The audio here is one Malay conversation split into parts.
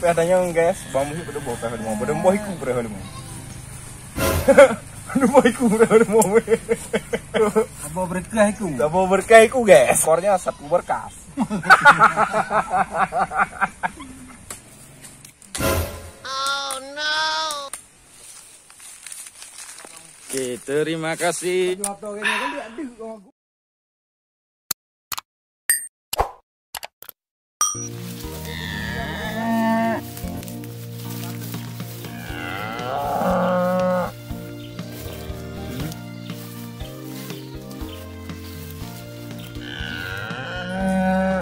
adanya guys, bang muhi pada bawa pehal mau, pada mau iku pehal mau. Pada mau iku pehal mau. Apa berkah iku? Apa berkah iku guys? Skornya 1 berkas. Oh no. Oke, terima kasih.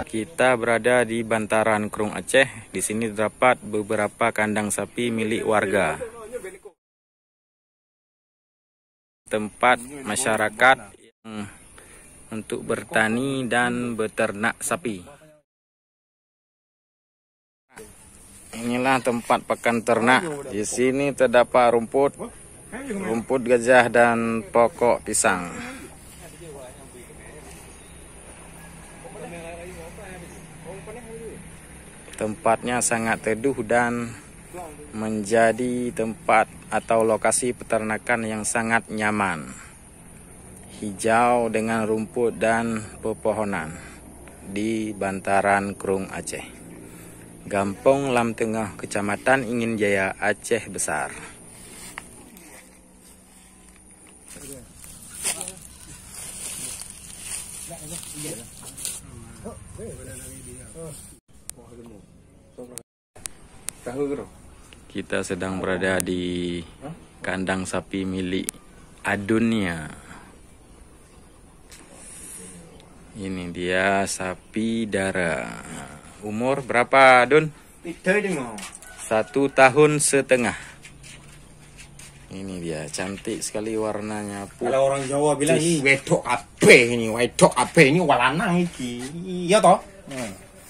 Kita berada di bantaran Krung Aceh. Di sini terdapat beberapa kandang sapi milik warga. Tempat masyarakat untuk bertani dan beternak sapi. Inilah tempat pakan ternak. Di sini terdapat rumput gajah dan pokok pisang. Tempatnya sangat teduh dan menjadi tempat atau lokasi peternakan yang sangat nyaman. Hijau dengan rumput dan pepohonan di bantaran Krung Aceh. Gampong Lam Tengah, Kecamatan Ingin Jaya, Aceh Besar. Kita sedang berada di kandang sapi milik Adunnya. Ini dia sapi dara. Umur berapa, Dun? 1 tahun setengah. Ini dia, cantik sekali warnanya. Kalau orang Jawa bilang ini wedok ape ini walanang iki. Iya toh?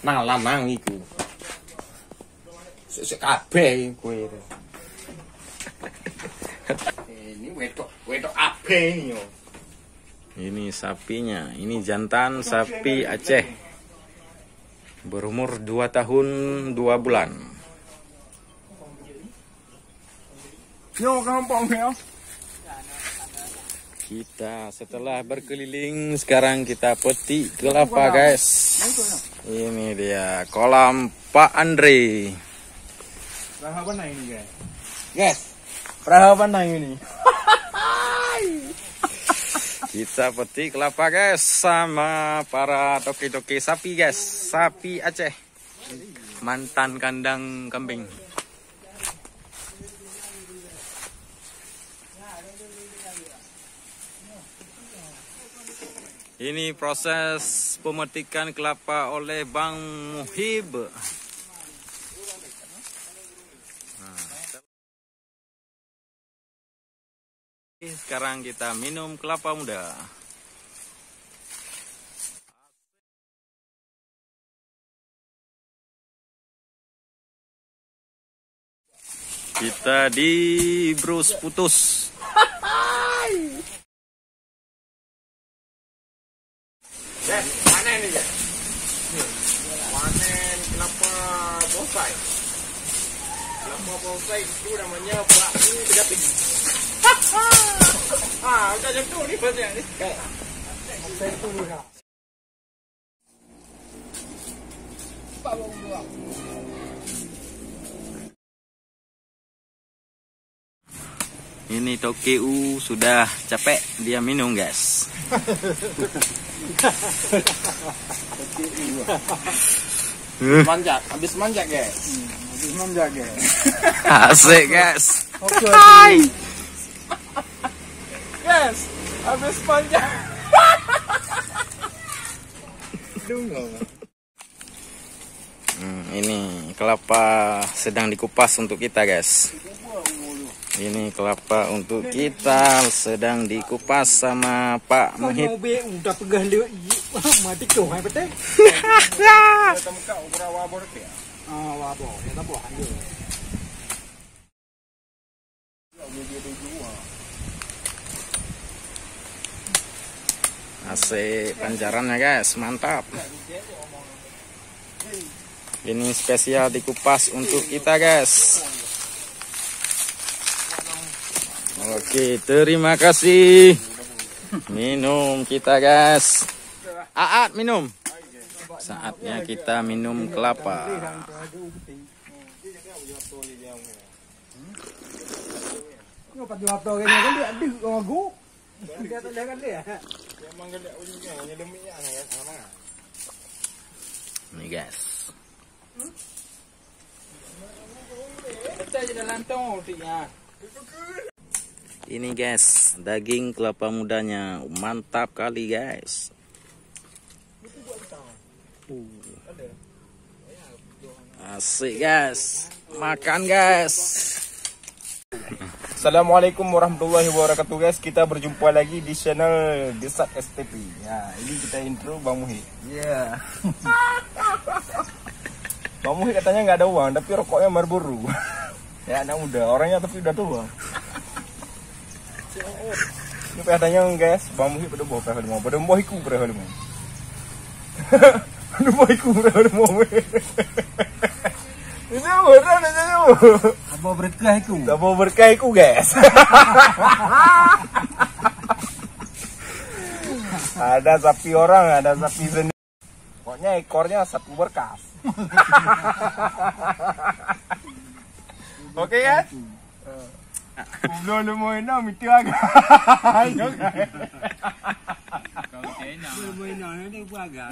Nang lanang iku. Sesuk kabeh kowe. Ini wedok ape ini yo. Ini sapinya, ini jantan sapi Aceh. Berumur 2 tahun 2 bulan. Yo gampang ya. Kita setelah berkeliling, sekarang kita petik kelapa guys. Ini dia kolam Pak Andre. Perahu apa ini guys? Guys, perahu apa ini? Kita petik kelapa guys sama para toki-toki sapi guys. Sapi Aceh. Mantan kandang kambing. Ini proses pemetikan kelapa oleh Bang Muhib. Sekarang kita minum kelapa muda. Kita di Brus Putus. Guys, panen nih guys. Panen kelapa bonsai. Kelapa bonsai itu namanya bakmi berdapi. Udah jam tu ni banyak ni. Saya tunggu dah. Ini Toki U sudah capek, dia minum guys. Manjak, habis manjak guys. Habis manjak guys. Asik guys. Hai. Guys, habis manjak. Ini kelapa sedang dikupas untuk kita guys. Ini kelapa untuk kita sedang dikupas sama Pak Muhib. Udah pegah dia mati kau hai betul. Wabor, ya tak buah dia. Asik pancarannya guys, mantap. Ini spesial dikupas untuk kita, guys. Oke, terima kasih. Minum kita, guys. Aat minum. Saatnya kita minum kelapa. Ngapa jawab to kan dia ada orang go. Dia tak kan dia. Memang gede ujungnya hanya demi ya sama. Nih, guys. Ini guys, daging kelapa mudanya mantap kali, guys. Asik, guys. Makan, guys. Assalamualaikum warahmatullahi wabarakatuh, guys. Kita berjumpa lagi di channel Desat STP. Ya, ini kita intro Bang Muhi. Ya. Bang Muhi katanya nggak ada uang, tapi rokoknya Marlboro. Ya, anak muda, orangnya tapi udah tua. Ini katanya guys, Bang Muhi pada bawa perahu limau, pada mau ikut perahu limau. Pada mau ikut perahu limau. Ini beneran aja lu. Apa berkah iku? Tak mau berkah iku, guys. Ada sapi orang, ada sapi sendiri. Pokoknya ekornya satu berkas. Oke, guys. Belum mau enak itu agak. Kalau kena. Belum mau enak ni pun agak.